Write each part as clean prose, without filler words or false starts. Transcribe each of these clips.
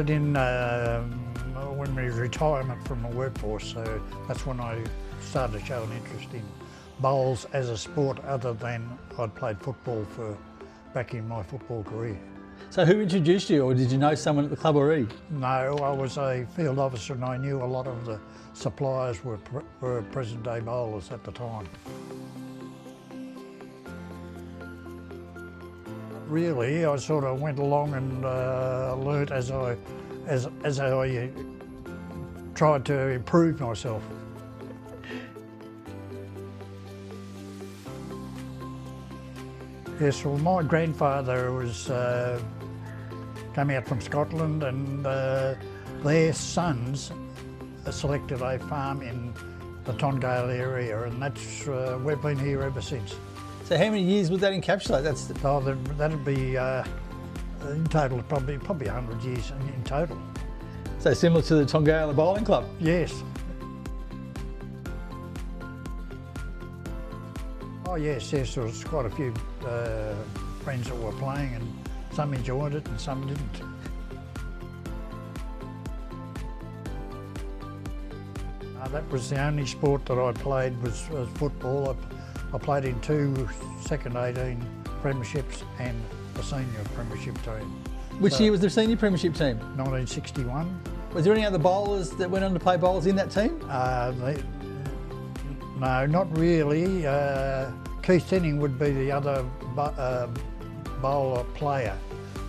started in when we retirement from the workforce, so that's when I started to show an interest in bowls as a sport other than I'd played football back in my football career. So who introduced you, or did you know someone at the club already? No, I was a field officer and I knew a lot of the suppliers were present day bowlers at the time. Really, I sort of went along and learnt as I tried to improve myself. Yes, well, my grandfather came out from Scotland, and their sons selected a farm in the Tongala area, and that's we've been here ever since. So how many years would that encapsulate? That'd be in total probably 100 years in total. So similar to the Tongala Bowling Club? Yes. Oh yes, there was quite a few friends that were playing, and some enjoyed it and some didn't. That was the only sport that I played was football. I played in 2 second 18 premierships and the senior premiership team. Which year was the senior premiership team? 1961. Was there any other bowlers that went on to play bowls in that team? No, not really. Keith Tenning would be the other bowler player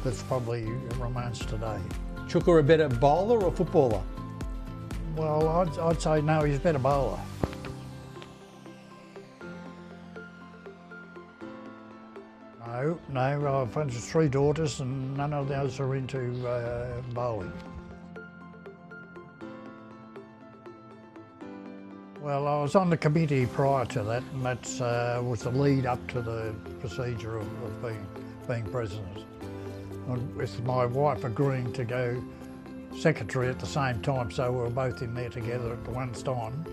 that's probably remains today. Chuka a better bowler or footballer? Well, I'd say no, he's a better bowler. No, I've had 3 daughters and none of those are into bowling. Well, I was on the committee prior to that, and that was the lead up to the procedure of being president. With my wife agreeing to go secretary at the same time, so we were both in there together at the one time.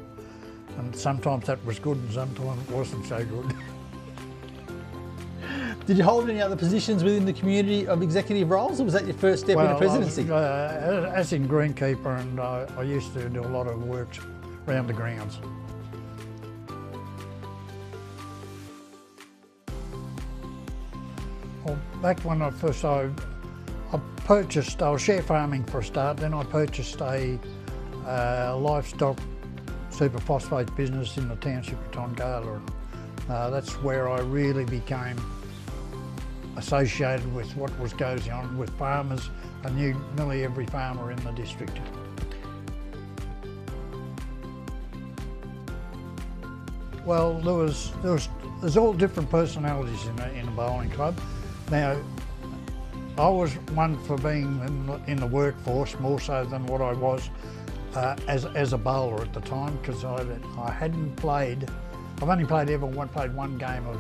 And sometimes that was good and sometimes it wasn't so good. Did you hold any other positions within the community of executive roles, or was that your first step into presidency? As in greenkeeper, and I used to do a lot of work around the grounds. Well, back when I was share farming for a start, then I purchased a livestock superphosphate business in the township of Tongala, and that's where I really became associated with what was going on with farmers. I knew nearly every farmer in the district. Well, there's all different personalities in the bowling club. Now, I was one for being in the workforce more so than what I was as a bowler at the time, because I hadn't played. I've only played one game of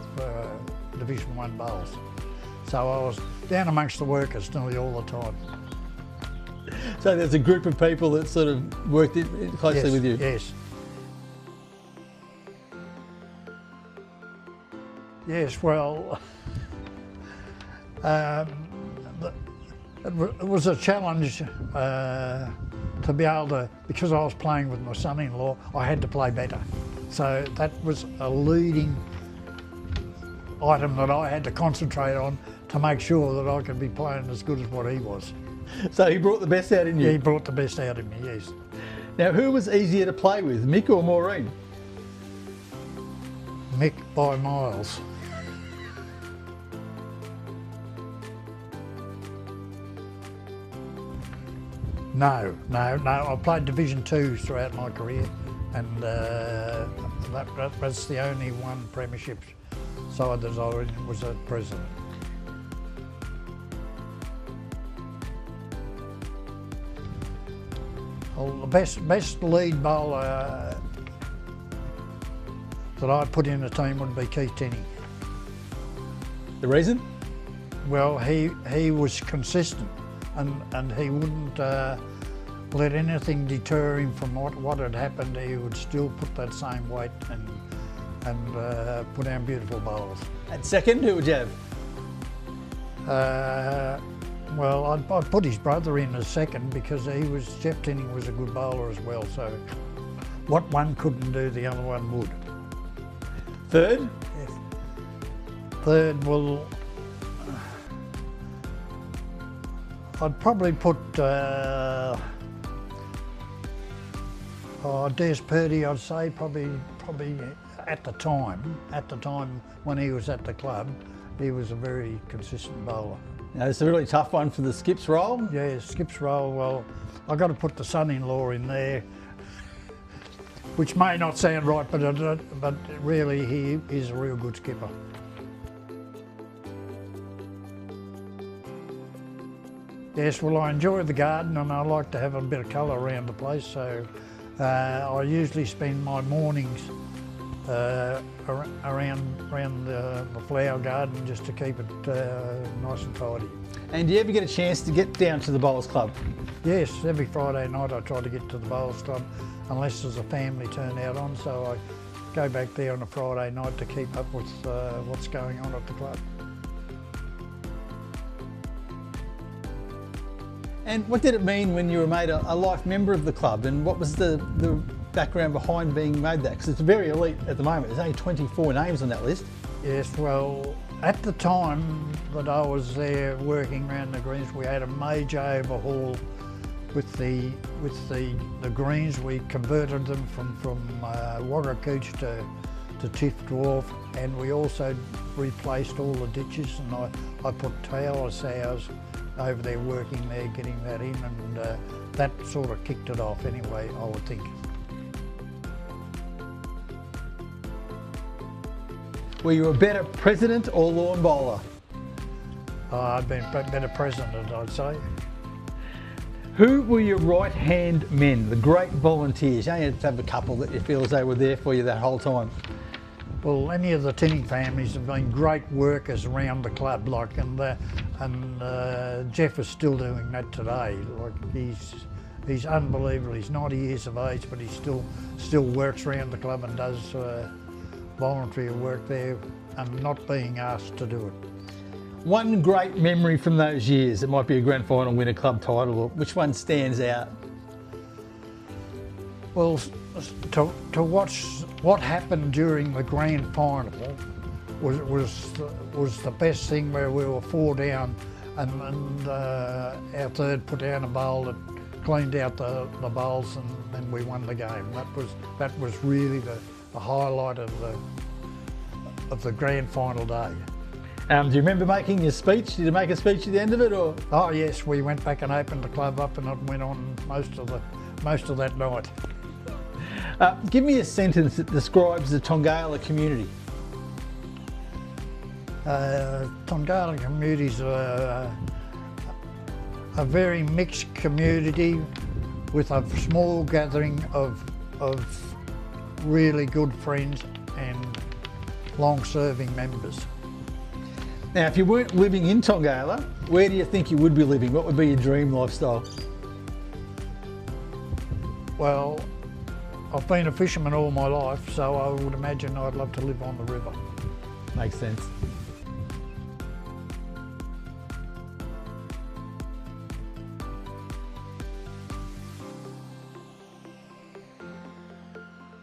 Division 1 bowls, so I was down amongst the workers nearly all the time. So there's a group of people that sort of worked closely with you. Yes. Yes. Well. It was a challenge to be able to, because I was playing with my son-in-law, I had to play better. So that was a leading item that I had to concentrate on to make sure that I could be playing as good as what he was. So he brought the best out in you? He brought the best out in me, yes. Now, who was easier to play with, Mick or Maureen? Mick by miles. No. I played Division 2 throughout my career, and that was the only one premiership side that I was a president. Well, the best lead bowler that I put in the team would be Keith Tenning. The reason? Well, he was consistent. And he wouldn't let anything deter him from what had happened. He would still put that same weight and put down beautiful bowls. At second, who would you have? Well, I'd put his brother in as second because Jeff Tinning was a good bowler as well, so what one couldn't do, the other one would. Third? Yes. Third, well, I'd probably put Des Purdy, I'd say, probably at the time when he was at the club, he was a very consistent bowler. Now, it's a really tough one for the skips role. Yeah, skips role, well, I've got to put the son-in-law in there, which may not sound right, but really he is a real good skipper. Yes, well, I enjoy the garden and I like to have a bit of colour around the place, so I usually spend my mornings around the flower garden just to keep it nice and tidy. And do you ever get a chance to get down to the Bowls Club? Yes, every Friday night I try to get to the Bowls Club, unless there's a family turnout on, so I go back there on a Friday night to keep up with what's going on at the club. And what did it mean when you were made a life member of the club, and what was the background behind being made that? Because it's very elite at the moment. There's only 24 names on that list. Yes, well, at the time that I was there working around the greens, we had a major overhaul with the greens. We converted them from Wagga Cooch to Tiff Dwarf, and we also replaced all the ditches, and I put Tower Sows over there working there, getting that in, and that sort of kicked it off anyway, I would think. Were you a better president or lawn bowler? I've been a better president, I'd say. Who were your right-hand men, the great volunteers? You only had to have a couple that you feel as they were there for you that whole time. Well, any of the Tinning families have been great workers around the club, like, and Jeff is still doing that today. Like, he's unbelievable. He's 90 years of age, but he still works around the club and does voluntary work there, and not being asked to do it. One great memory from those years. It might be a grand final, win a club title, or which one stands out? Well, to watch what happened during the grand final was the best thing, where we were 4 down and our third put down a bowl that cleaned out the bowls, and then we won the game. That was really the highlight of the grand final day. Do you remember making your speech? Did you make a speech at the end of it, or? Oh yes, we went back and opened the club up, and it went on most of that night. Give me a sentence that describes the Tongala community. Tongala community is a very mixed community with a small gathering of really good friends and long-serving members. Now, if you weren't living in Tongala, where do you think you would be living? What would be your dream lifestyle? Well, I've been a fisherman all my life, so I would imagine I'd love to live on the river. Makes sense.